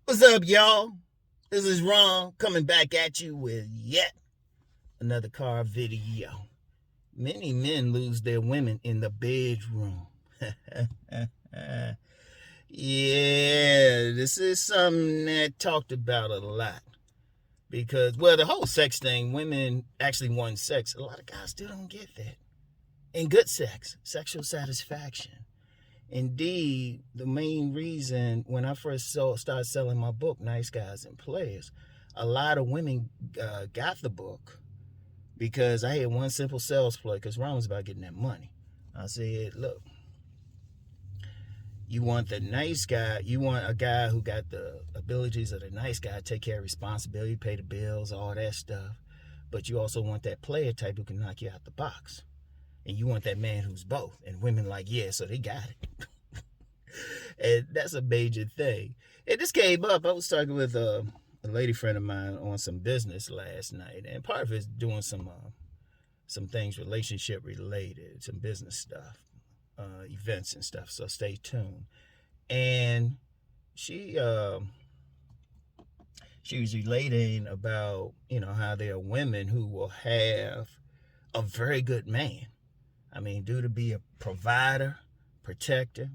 What's up, y'all? This is Rom coming back at you with yet another car video. Many men lose their women in the bedroom. Yeah, this is something that talked about a lot. Because, well, the whole sex thing, women actually want sex. A lot of guys still don't get that. And good sex, sexual satisfaction. Indeed, the main reason when I first started selling my book, Nice Guys and Players, a lot of women got the book because I had one simple sales play because Ron was about getting that money. I said, look, you want the nice guy, you want a guy who got the abilities of the nice guy, take care of responsibility, pay the bills, all that stuff. But you also want that player type who can knock you out the box. And you want that man who's both. And women like, yeah, so they got it. And that's a major thing. And this came up. I was talking with a lady friend of mine on some business last night. And part of it is doing some things relationship related, some business stuff, events and stuff. So stay tuned. And she was relating about, how there are women who will have a very good man. I mean, due to be a provider, protector,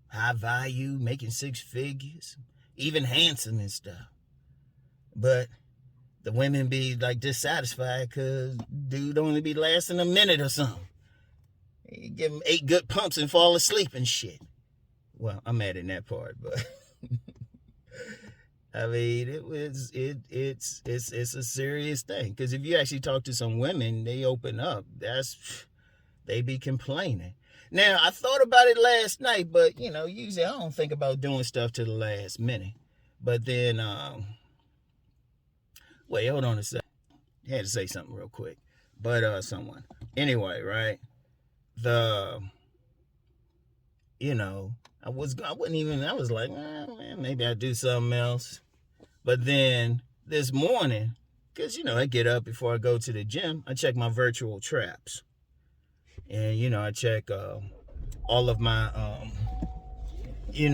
high value, making six figures, even handsome and stuff. But the women be like dissatisfied because dude only be lasting a minute or something. You give him 8 good pumps and fall asleep and shit. Well, I'm mad in that part, but I mean, it's a serious thing. Because if you actually talk to some women, they open up. They be complaining. Now, I thought about it last night, but, usually I don't think about doing stuff to the last minute. But then, wait, hold on a second. I had to say something real quick. But, anyway, right? I was like, man, maybe I'll do something else. But then this morning, because, I get up before I go to the gym, I check my virtual traps. And, I check all of my,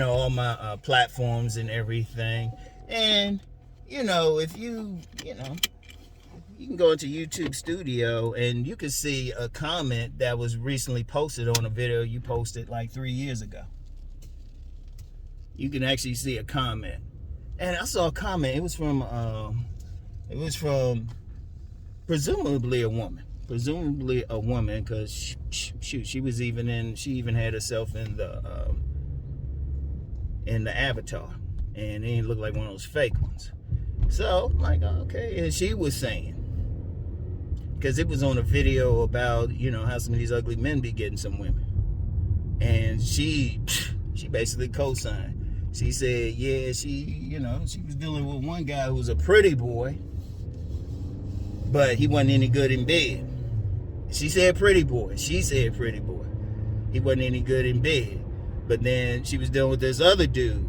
all my platforms and everything. And, if you can go into YouTube Studio and you can see a comment that was recently posted on a video you posted like 3 years ago. You can actually see a comment. And I saw a comment. It was from presumably a woman. Because she even had herself in the avatar, and it didn't look like one of those fake ones. So like, okay, and she was saying, because it was on a video about how some of these ugly men be getting some women, and she basically co-signed. She said, yeah, she was dealing with one guy who was a pretty boy, but he wasn't any good in bed. She said pretty boy. He wasn't any good in bed. But then she was dealing with this other dude.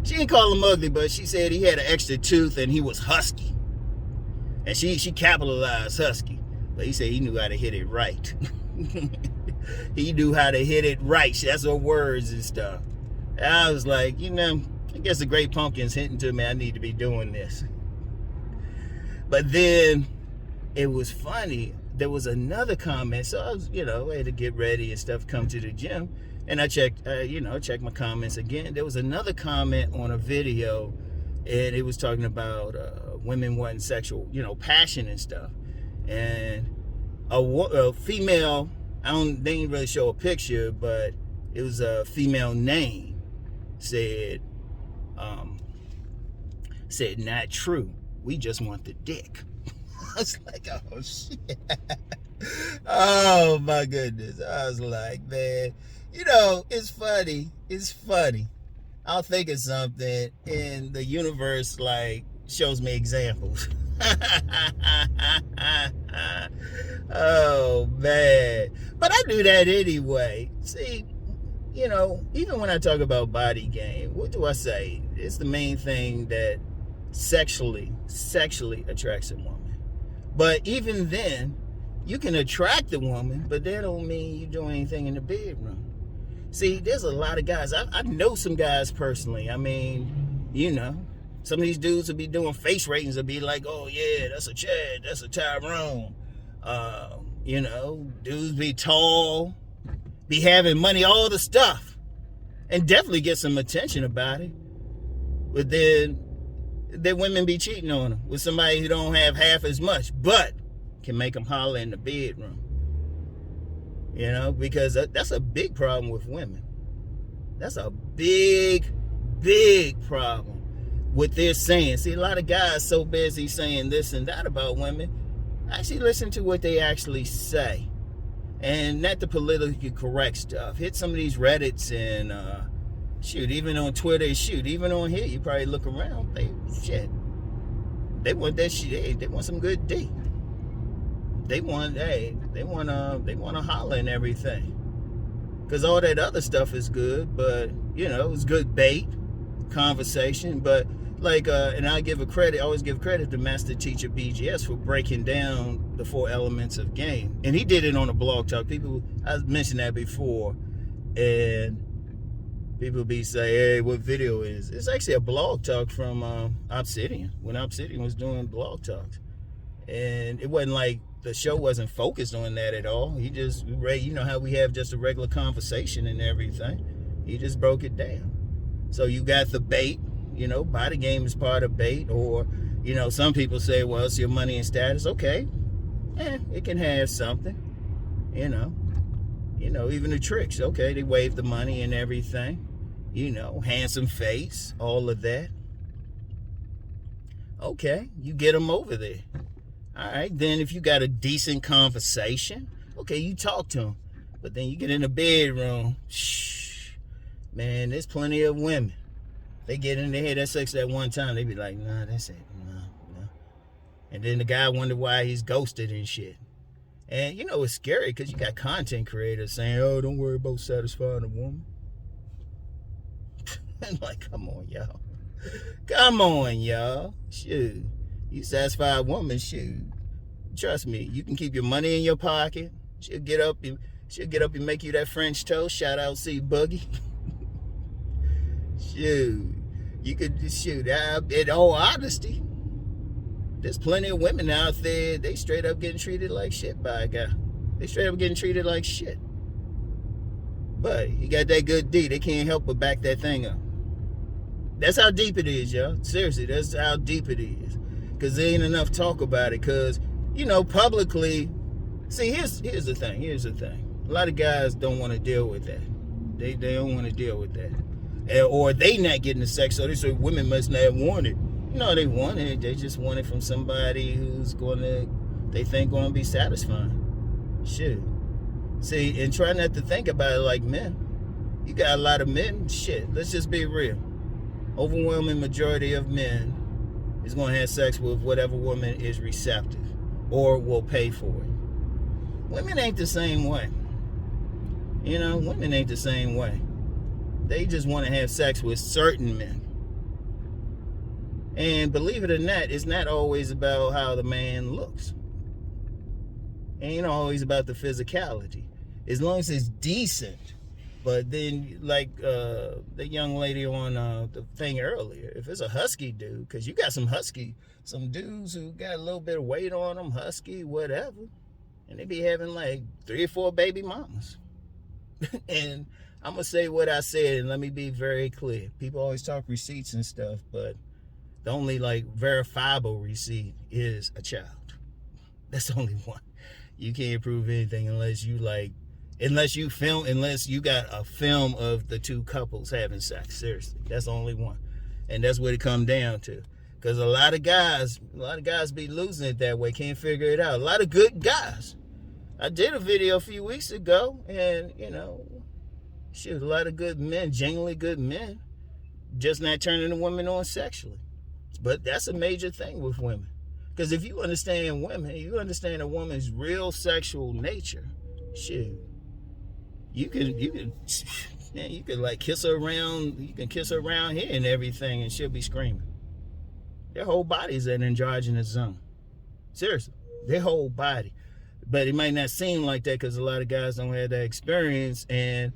She didn't call him ugly, but she said he had an extra tooth and he was husky. And she capitalized husky. But he said he knew how to hit it right. He knew how to hit it right. That's her words and stuff. And I was like, I guess the Great Pumpkin's hinting to me I need to be doing this. But then it was funny. There was another comment. So I was, I had to get ready and stuff, come to the gym. And I checked, checked my comments again. There was another comment on a video, and it was talking about women wanting sexual, passion and stuff. And a female, they didn't really show a picture, but it was a female name, said, not true. We just want the dick. I was like, oh shit. Oh my goodness. I was like, man, it's funny. I'll think of something and the universe like shows me examples. Oh man. But I do that anyway. See, even when I talk about body game, what do I say? It's the main thing that sexually attracts a woman. But even then, you can attract the woman, but that don't mean you do anything in the bedroom. See, there's a lot of guys. I know some guys personally. I mean, You know, some of these dudes will be doing face ratings and be like, oh yeah, that's a Chad, that's a Tyrone. You know, dudes be tall, be having money, all the stuff, and definitely get some attention about it. But then women be cheating on them with somebody who don't have half as much, but can make them holler in the bedroom. You know, because that's a big problem with women. That's a big problem with their saying. See, a lot of guys so busy saying this and that about women, actually listen to what they actually say. And not the politically correct stuff. Hit some of these Reddits and even on Twitter, even on here, you probably look around, they want that shit. They want some good D. They want to holler and everything. Because all that other stuff is good, but, you know, it's good bait, conversation. But, like, and I always give credit to Master Teacher BGS for breaking down the 4 elements of game. And he did it on a blog talk. I mentioned that before, and people be saying, hey, what video is? It's actually a blog talk from Obsidian, when Obsidian was doing blog talks. And it wasn't like, the show wasn't focused on that at all. He just, you know how we have just a regular conversation and everything. He just broke it down. So you got the bait, you know, body game is part of bait. Or, you know, some people say, well, it's your money and status. Okay, it can have something, you know. You know, even the tricks. Okay, they wave the money and everything. You know, handsome face, all of that. Okay, you get them over there. All right, then if you got a decent conversation, okay, you talk to them. But then you get in the bedroom, man, there's plenty of women. They get in their head, that sex that one time, they be like, nah, that's it, no. And then the guy wonder why he's ghosted and shit. And, you know, it's scary because you got content creators saying, oh, don't worry about satisfying a woman. And like, come on, y'all. Come on, y'all. Shoot. You satisfy a woman, shoot. Trust me, you can keep your money in your pocket. She'll get up and make you that French toast. Shout out C Boogie. Shoot. You could shoot. In all honesty, there's plenty of women out there, they straight up getting treated like shit by a guy. They straight up getting treated like shit. But he got that good D. They can't help but back that thing up. That's how deep it is, y'all. Seriously, that's how deep it is. Because there ain't enough talk about it. Because, you know, publicly, see, here's the thing. A lot of guys don't want to deal with that. They don't want to deal with that. Or they not getting the sex, so they say women must not want it. No, they want it. They just want it from somebody who's they think going to be satisfying. Shit. See, and try not to think about it like men. You got a lot of men. Shit, let's just be real. Overwhelming majority of men is going to have sex with whatever woman is receptive or will pay for it. Women ain't the same way. You know, women ain't the same way. They just want to have sex with certain men. And believe it or not, it's not always about how the man looks. It ain't always about the physicality. As long as it's decent. But then, like the young lady on the thing earlier, if it's a husky dude, because you got some dudes who got a little bit of weight on them, husky, whatever, and they be having like 3 or 4 baby mamas. And I'm going to say what I said, and let me be very clear. People always talk receipts and stuff, but the only like verifiable receipt is a child. That's the only one. You can't prove anything unless you got a film of the 2 couples having sex. Seriously, that's the only one. And that's what it come down to. Because a lot of guys be losing it that way, can't figure it out. A lot of good guys. I did a video a few weeks ago, and, you know, shoot, a lot of good men, genuinely good men, just not turning a woman on sexually. But that's a major thing with women. Because if you understand women, you understand a woman's real sexual nature, shoot, you can like kiss her around, you can kiss her around here and everything, and she'll be screaming. Their whole body's an androgynous zone. Seriously, their whole body. But it might not seem like that because a lot of guys don't have that experience, and,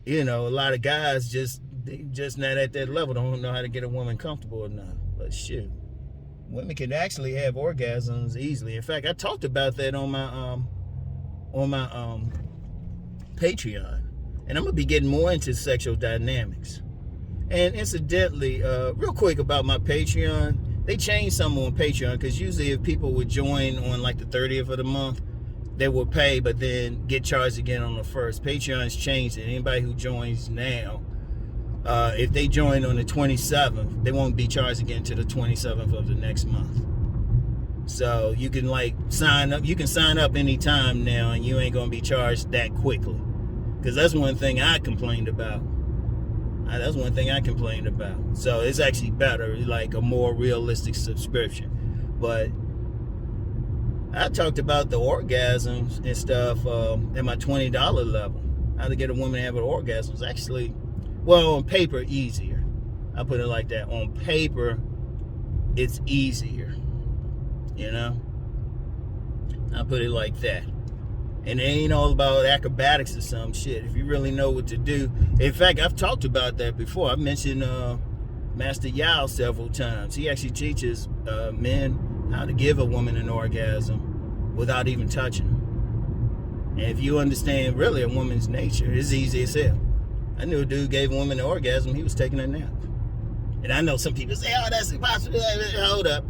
you know, a lot of guys just They just not at that level. Don't know how to get a woman comfortable enough. But shit, women can actually have orgasms easily. In fact, I talked about that on my Patreon, and I'm gonna be getting more into sexual dynamics. And incidentally, real quick about my Patreon, they changed something on Patreon, because usually if people would join on like the 30th of the month, they will pay but then get charged again on the first. Patreon's changed it. Anybody who joins now, if they join on the 27th, they won't be charged again to the 27th of the next month. So you can like sign up. You can sign up anytime now, and you ain't gonna be charged that quickly. Because that's one thing I complained about. So it's actually better, like a more realistic subscription. But I talked about the orgasms and stuff at my $20 level. How to get a woman to have an orgasm is actually, well, on paper, easier. I put it like that. On paper, it's easier. You know? I put it like that. And it ain't all about acrobatics or some shit. If you really know what to do. In fact, I've talked about that before. I've mentioned Master Yao several times. He actually teaches men how to give a woman an orgasm without even touching them. And if you understand really a woman's nature, it's easy as hell. I knew a dude gave a woman an orgasm, he was taking a nap. And I know some people say, oh, that's impossible. Hold up.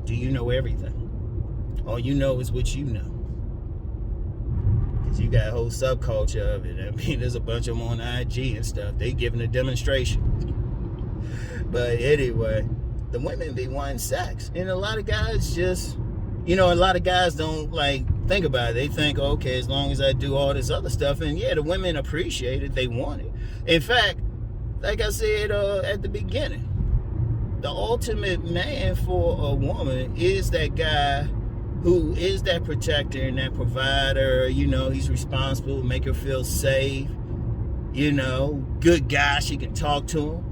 Do you know everything? All you know is what you know. Because you got a whole subculture of it. I mean, there's a bunch of them on IG and stuff. They giving a demonstration. But anyway, the women be wanting sex. And a lot of guys just, a lot of guys don't like think about it. They think, okay, as long as I do all this other stuff. And yeah, the women appreciate it. They want it. In fact, like I said at the beginning, the ultimate man for a woman is that guy who is that protector and that provider. He's responsible, make her feel safe, good guy, she can talk to him.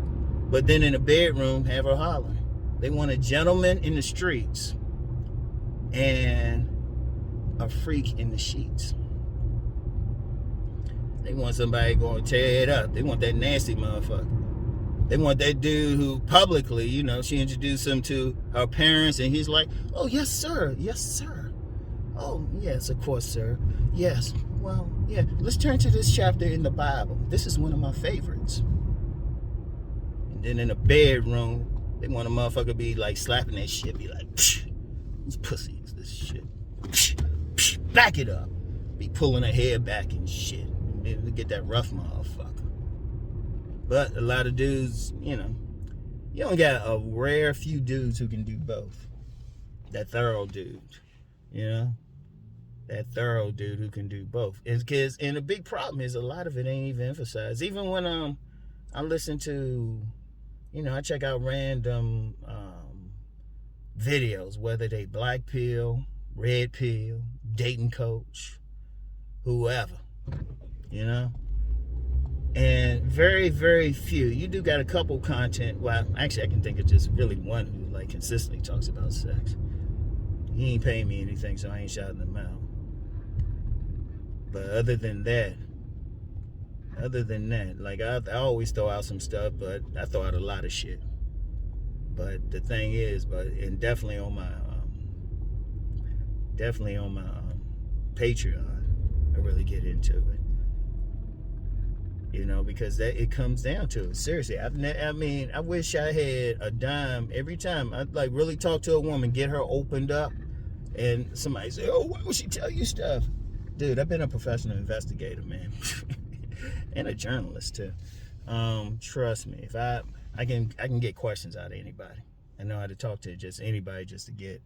But then in the bedroom, have her hollering. They want a gentleman in the streets and a freak in the sheets. They want somebody going to tear it up. They want that nasty motherfucker. They want that dude who publicly, she introduced him to her parents, and he's like, oh, yes, sir. Yes, sir. Oh, yes, of course, sir. Yes. Well, yeah. Let's turn to this chapter in the Bible. This is one of my favorites. And then in the bedroom, they want a motherfucker be like slapping that shit, be like, whose pussy is this shit? Back it up. Be pulling her hair back and shit. And get that rough motherfucker. But a lot of dudes, you don't got a rare few dudes who can do both. That thorough dude, that thorough dude who can do both. And the big problem is a lot of it ain't even emphasized. Even when I listen to, I check out random videos, whether they black pill, red pill, dating coach, whoever, And very, very few. You do got a couple content. Well, actually, I can think of just really one who like consistently talks about sex. He ain't paying me anything, so I ain't shouting him out. But other than that, like I always throw out some stuff, but I throw out a lot of shit. But the thing is, and definitely on my Patreon, I really get into it. Because it comes down to it. Seriously, I wish I had a dime every time I like really talk to a woman, get her opened up, and somebody say, "Oh, why would she tell you stuff?" Dude, I've been a professional investigator, man, and a journalist too. Trust me, if I can get questions out of anybody. I know how to talk to just anybody just to get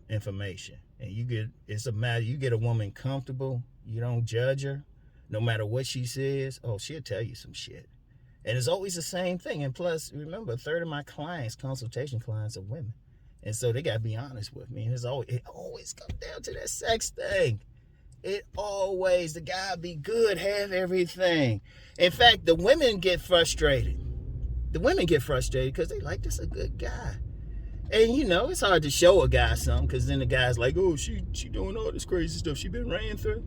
information. And you get a woman comfortable. You don't judge her. No matter what she says, she'll tell you some shit. And it's always the same thing. And plus, remember, a third of my consultation clients are women. And so they got to be honest with me. And it always comes down to that sex thing. The guy be good, have everything. In fact, the women get frustrated. Because they like, this a good guy. And, it's hard to show a guy something, because then the guy's like, oh, she doing all this crazy stuff she been ran through.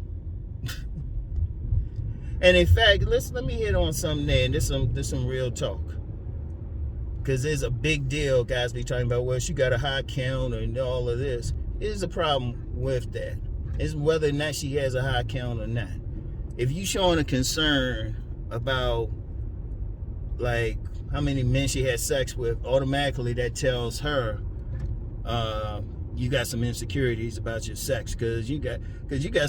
And in fact, let me hit on something there, and there's some real talk. Because there's a big deal, guys be talking about, well, she got a high count and all of this. There's a problem with that. It's whether or not she has a high count or not. If you showing a concern about like how many men she had sex with, automatically that tells her you got some insecurities about your sex, because you got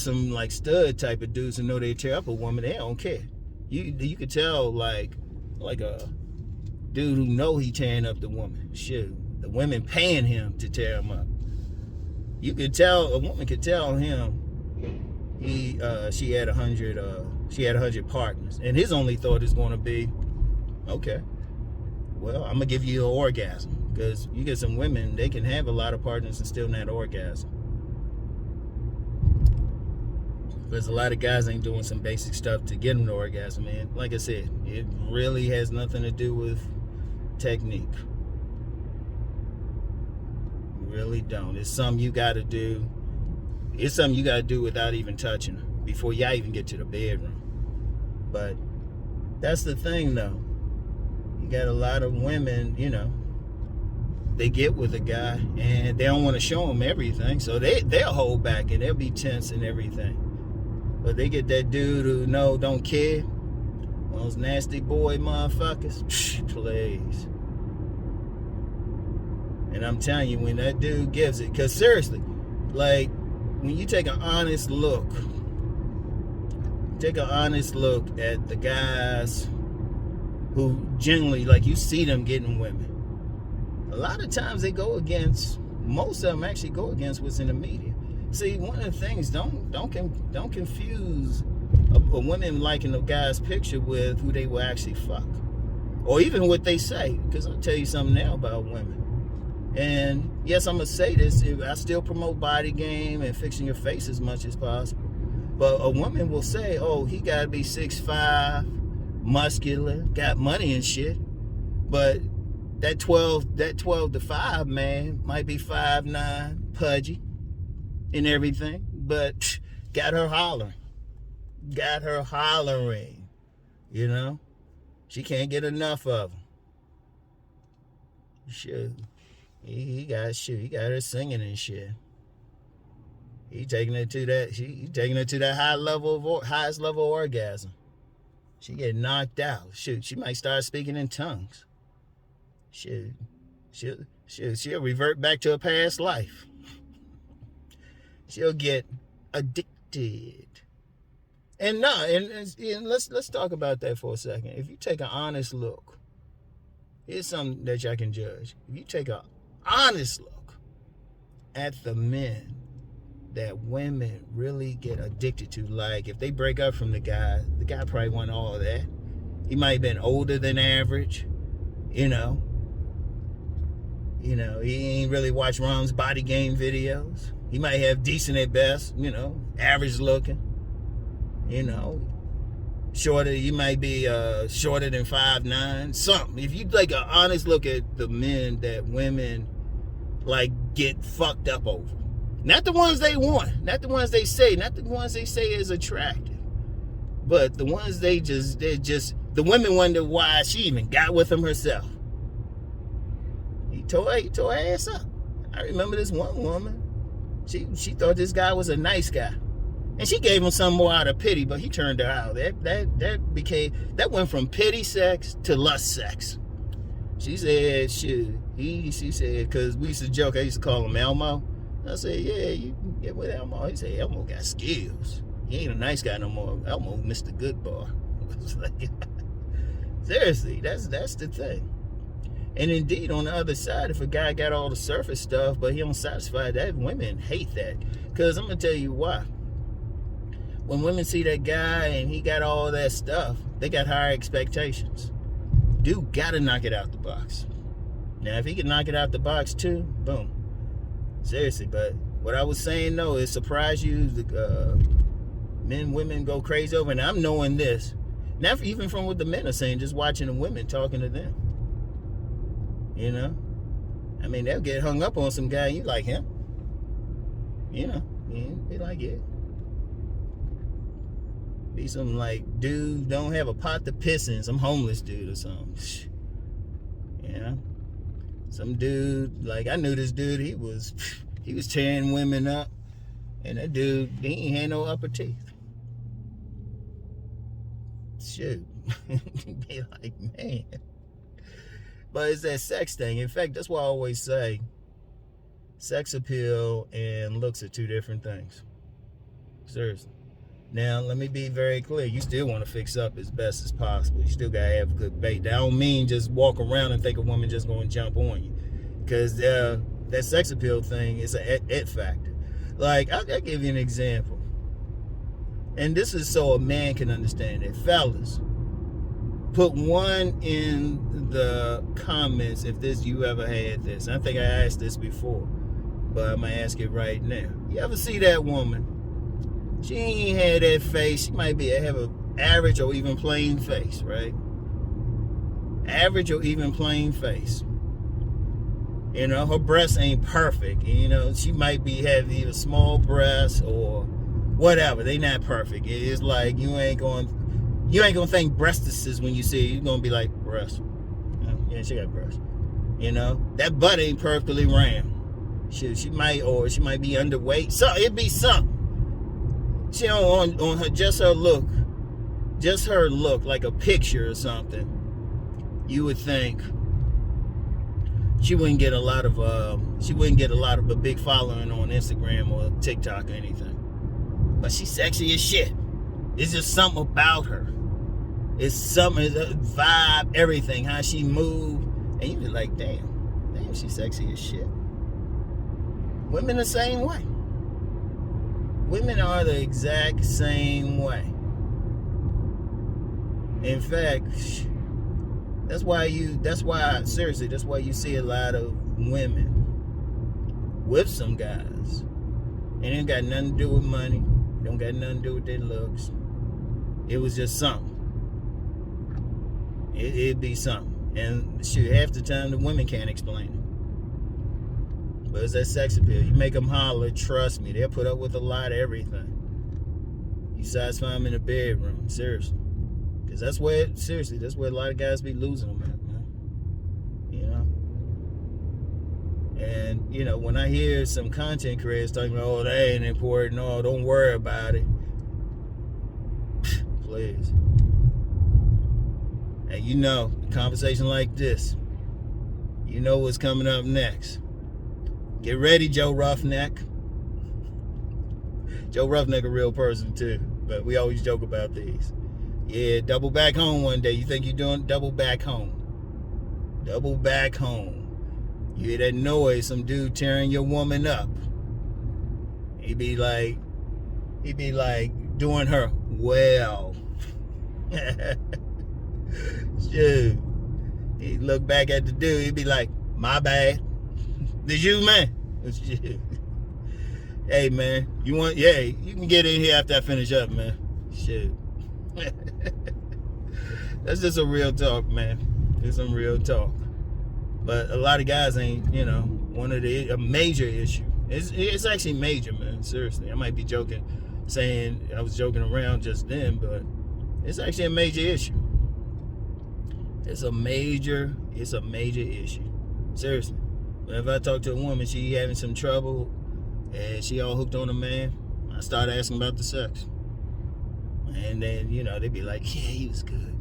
some like stud type of dudes who know they tear up a woman, they don't care. You could tell like a dude who know he tearing up the woman. Shit, the women paying him to tear him up. You could tell, a woman could tell him she had 100 partners, and his only thought is going to be, okay, well, I'm gonna give you an orgasm. Because you get some women, they can have a lot of partners and still not orgasm. Because a lot of guys ain't doing some basic stuff to get them to orgasm, man. Like I said, it really has nothing to do with technique. Really don't. It's something you got to do. It's something you got to do without even touching her before y'all even get to the bedroom. But that's the thing, though. You got a lot of women, you know, they get with a guy and they don't want to show him everything, so they'll hold back and they'll be tense and everything. But they get that dude who don't care, one of those nasty boy motherfuckers, please. And I'm telling you, when that dude gives it, because seriously, like when you take an honest look at the guys who generally, like, you see them getting women, a lot of times they go against, most of them actually go against what's in the media. See, one of the things, don't confuse a woman liking a guy's picture with who they will actually fuck, or even what they say. Because I'll tell you something now about women. And yes, I'm gonna say this, I still promote body game and fixing your face as much as possible. But a woman will say, oh, he gotta be 6'5", muscular, got money and shit. But that 12 to 5 man might be 5'9", pudgy and everything, but got her hollering, you know. She can't get enough of him. Shit, he got her singing and shit. He taking her to that highest level orgasm. She get knocked out. Shoot, she might start speaking in tongues. She'll revert back to a past life. She'll get addicted. And let's talk about that for a second. If you take an honest look, here's something that y'all can judge. If you take an honest look at the men that women really get addicted to, like if they break up from the guy probably want all of that. He might have been older than average, you know. He ain't really watched Rom's body game videos. He might have decent at best, average looking, shorter. You might be shorter than 5'9", something. If you take an honest look at the men that women like get fucked up over, not the ones they want, not the ones they say is attractive, but the ones the women wonder why she even got with him herself. He tore her ass up. I remember this one woman. She thought this guy was a nice guy, and she gave him some more out of pity, but he turned her out. That went from pity sex to lust sex. She said, she said, because we used to joke, I used to call him Elmo. I said, yeah, you can get with Elmo. He said, Elmo got skills. He ain't a nice guy no more. Elmo Mr. Goodbar. Like, seriously, that's the thing. And indeed, on the other side, if a guy got all the surface stuff, but he don't satisfy that, women hate that. Because I'm going to tell you why. When women see that guy and he got all that stuff, they got higher expectations. Dude got to knock it out the box. Now, if he can knock it out the box too, boom. Seriously, but what I was saying, though, is surprise you, men, women go crazy over. And I'm knowing this, not even from what the men are saying, just watching the women talking to them. I mean, they'll get hung up on some guy, you like him. Be like, yeah. Be some like dude don't have a pot to piss in, some homeless dude or something. You know? Some dude, like I knew this dude, he was tearing women up, and that dude, he ain't had no upper teeth. Shoot. Be like, man. But it's that sex thing. In fact, that's why I always say sex appeal and looks are two different things. Seriously. Now, let me be very clear. You still want to fix up as best as possible. You still got to have good bait. That don't mean just walk around and think a woman just going to jump on you. Because that sex appeal thing is an it factor. Like, I'll give you an example. And this is so a man can understand it. Fellas, put one in the comments if you ever had this. I think I asked this before, but I'm going to ask it right now. You ever see that woman? She ain't had that face. She might have an average or even plain face, right? Average or even plain face. You know, her breasts ain't perfect. You know, she might have either small breasts or whatever. They not perfect. It's like you ain't gonna think breastises when you see it. You're gonna be like, breast. Yeah, she got breasts. You know, that butt ain't perfectly round. She might be underweight. So it'd be something. She on her her look like a picture or something. You would think she wouldn't get a lot of a big following on Instagram or TikTok or anything. But she's sexy as shit. It's just something about her. It's something, vibe, everything, how she move, and you be like, damn, she's sexy as shit. Women the same way. Women are the exact same way. In fact, that's why you see a lot of women with some guys. And it ain't got nothing to do with money. Don't got nothing to do with their looks. It was just something. It'd be something. And shoot, half the time the women can't explain it. But it's that sex appeal. You make them holler, trust me, they'll put up with a lot of everything. You satisfy them in the bedroom, seriously. Because that's where a lot of guys be losing them at, man. You know? And, you know, when I hear some content creators talking about, oh, that ain't important, oh, don't worry about it. Please. And you know, a conversation like this, you know what's coming up next. Get ready, Joe Roughneck. Joe Roughneck a real person too, but we always joke about these. Yeah, double back home one day. You think you're doing double back home. Double back home. You hear that noise, some dude tearing your woman up. He be like doing her well. Shoot. He look back at the dude, he'd be like, my bad. Did you, man? Shit. Hey, man, you can get in here after I finish up, man. Shit. That's just a real talk, man. It's some real talk. But a lot of guys ain't, you know, a major issue. It's actually major, man. Seriously. I might be joking, saying I was joking around just then, but it's actually a major issue. It's a major issue. Seriously. Whenever I talk to a woman, she having some trouble and she all hooked on a man, I start asking about the sex. And then, you know, they be like, yeah, he was good.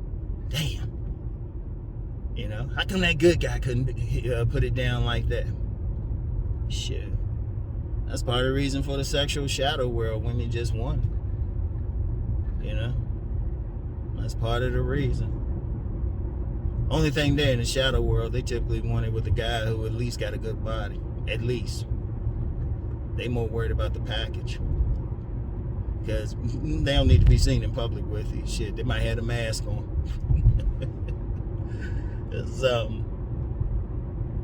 Damn. You know, how come that good guy couldn't put it down like that? Shit. That's part of the reason for the sexual shadow world. Women just want it. You know? That's part of the reason. Only thing there in the shadow world, they typically want it with a guy who at least got a good body. At least. They more worried about the package. Because they don't need to be seen in public with it. Shit, they might have a mask on.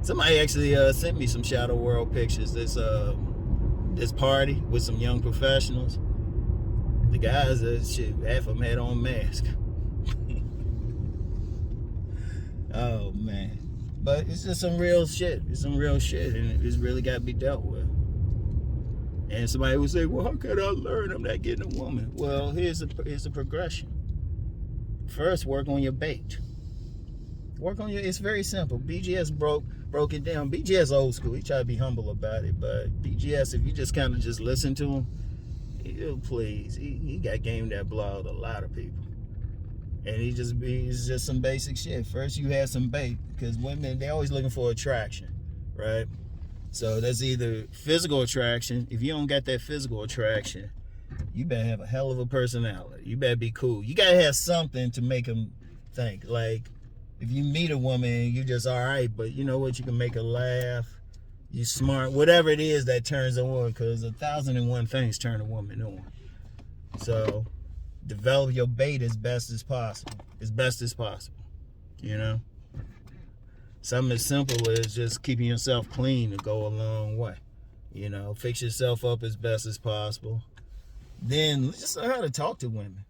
Somebody actually sent me some shadow world pictures. This party with some young professionals. The guys, half of them had on masks. Oh man, but it's just some real shit. It's some real shit, and it's really got to be dealt with. And somebody would say, well, how can I learn? I'm not getting a woman. Well, here's the progression. First, work on your bait. It's very simple. BGS broke it down. BGS old school. He tried to be humble about it, but BGS, if you just kind of just listen to him, please, he got game that blowed a lot of people. And he's just some basic shit. First, you have some bait, because women, they're always looking for attraction, right? So that's either physical attraction. If you don't got that physical attraction, you better have a hell of a personality. You better be cool. You gotta have something to make them think. Like, if you meet a woman, you just all right, but you know what? You can make her laugh. You smart, whatever it is that turns her on, because 1,001 things turn a woman on. So develop your bait as best as possible. You know? Something as simple as just keeping yourself clean to go a long way. You know, fix yourself up as best as possible. Then just learn how to talk to women.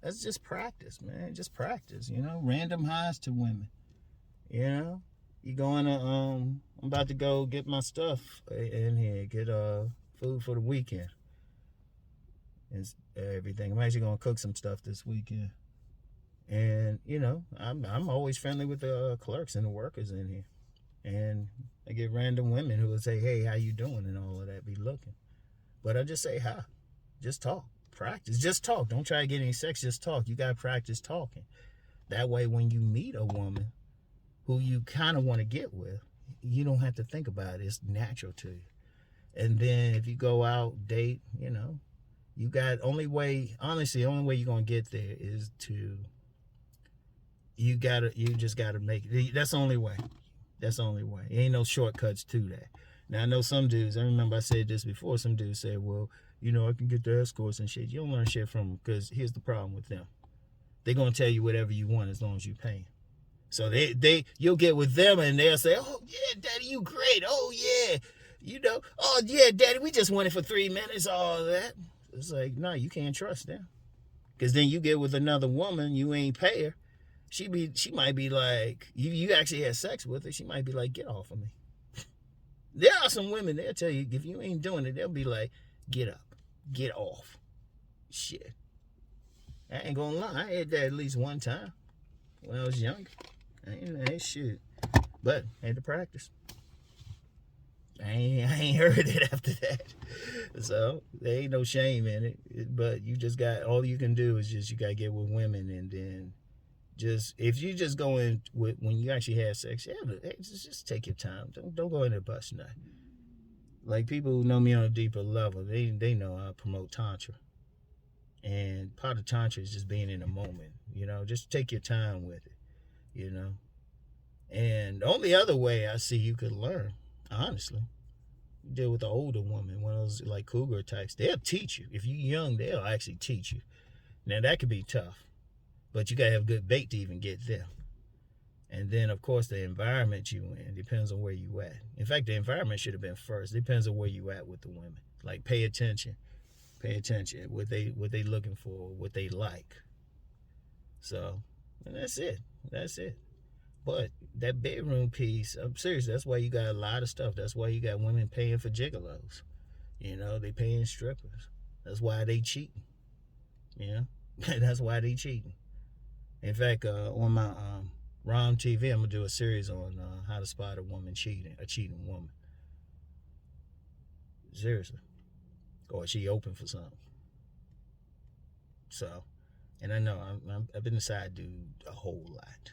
That's just practice, man. Just practice, you know. Random highs to women. You know? You going to, I'm about to go get my stuff in here. Get food for the weekend. And everything. I'm actually going to cook some stuff this weekend. And, you know, I'm always friendly with the clerks and the workers in here. And I get random women who will say, hey, how you doing? And all of that, be looking. But I just say hi. Just talk. Practice. Just talk. Don't try to get any sex. Just talk. You got to practice talking. That way, when you meet a woman who you kind of want to get with, you don't have to think about it. It's natural to you. And then if you go out, date, you know, you got the only way you're going to get there is to, you just got to make it. That's the only way. Ain't no shortcuts to that. Now, I know some dudes, I remember I said this before, some dudes said, well, you know, I can get the escorts and shit. You don't learn shit from them, because here's the problem with them. They're going to tell you whatever you want as long as you pay. So you'll get with them and they'll say, oh, yeah, daddy, you great. Oh, yeah. You know, oh, yeah, daddy, we just went it for 3 minutes, all that. It's like, no, you can't trust them. Because then you get with another woman, you ain't pay her. She might be like, you actually had sex with her. She might be like, get off of me. There are some women, they'll tell you, if you ain't doing it, they'll be like, get up, get off. Shit. I ain't gonna lie, I had that at least one time when I was younger. I ain't shit. But I had to practice. I ain't heard it after that. So there ain't no shame in it. But you just got, all you can do is just, you gotta get with women, and then just, if you just go in with, when you actually have sex, just take your time. Don't go in there busting nut. Like, people who know me on a deeper level, they know I promote Tantra. And part of Tantra is just being in the moment, you know, just take your time with it, you know. And the only other way I see you could learn, honestly, you deal with an older woman, one of those like cougar types. They'll teach you. If you're young, they'll actually teach you. Now, that could be tough, but you got to have good bait to even get there. And then, of course, the environment you in depends on where you at. In fact, the environment should have been first. It depends on where you at with the women. Like, pay attention. Pay attention. What they looking for, what they like. So, and that's it. But that bedroom piece, I'm serious, that's why you got a lot of stuff. That's why you got women paying for gigolos. You know, they paying strippers. That's why they cheating. You know? That's why they cheating. In fact, on my Rom TV, I'm gonna do a series on how to spot a cheating woman. Seriously. Or she open for something. So, and I know I've been a side dude a whole lot.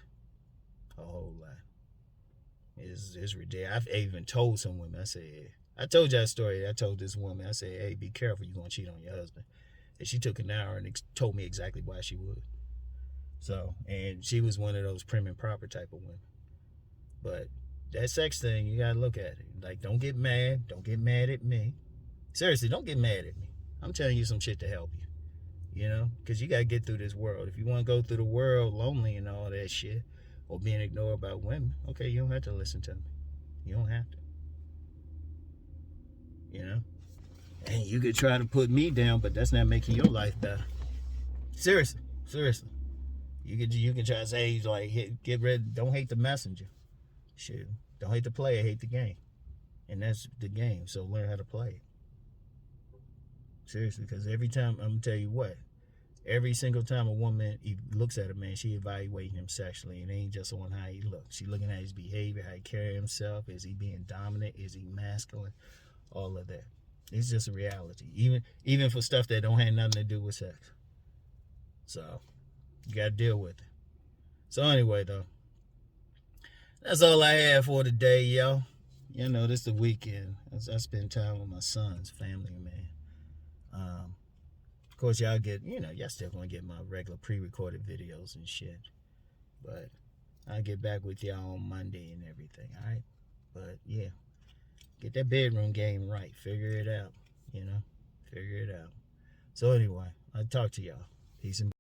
It's ridiculous. I've even told some women, I said, I told you that story. I told this woman, I said, hey, be careful, you're gonna cheat on your husband. And she took an hour and told me exactly why she would. So, and she was one of those prim and proper type of women. But that sex thing, you gotta look at it. Like, don't get mad. Don't get mad at me. Seriously, don't get mad at me. I'm telling you some shit to help you. You know? Because you gotta get through this world. If you want to go through the world lonely and all that shit, or being ignored by women, okay, you don't have to listen to me. You don't have to. You know? And you could try to put me down, but that's not making your life better. Seriously. You can try to say, like, get rid, don't hate the messenger. Shit. Don't hate the player, hate the game. And that's the game, so learn how to play it. Seriously, because every time, I'm going to tell you what, every single time a woman looks at a man, she evaluating him sexually. And it ain't just on how he looks. She looking at his behavior, how he carry himself. Is he being dominant? Is he masculine? All of that. It's just a reality. Even for stuff that don't have nothing to do with sex. So, you got to deal with it. So anyway, though, that's all I have for today, y'all. You know, this is the weekend. I spend time with my son's family, man. Of course, y'all still gonna get my regular pre-recorded videos and shit. But I'll get back with y'all on Monday and everything, all right? But yeah, get that bedroom game right. Figure it out, figure it out. So anyway, I'll talk to y'all. Peace and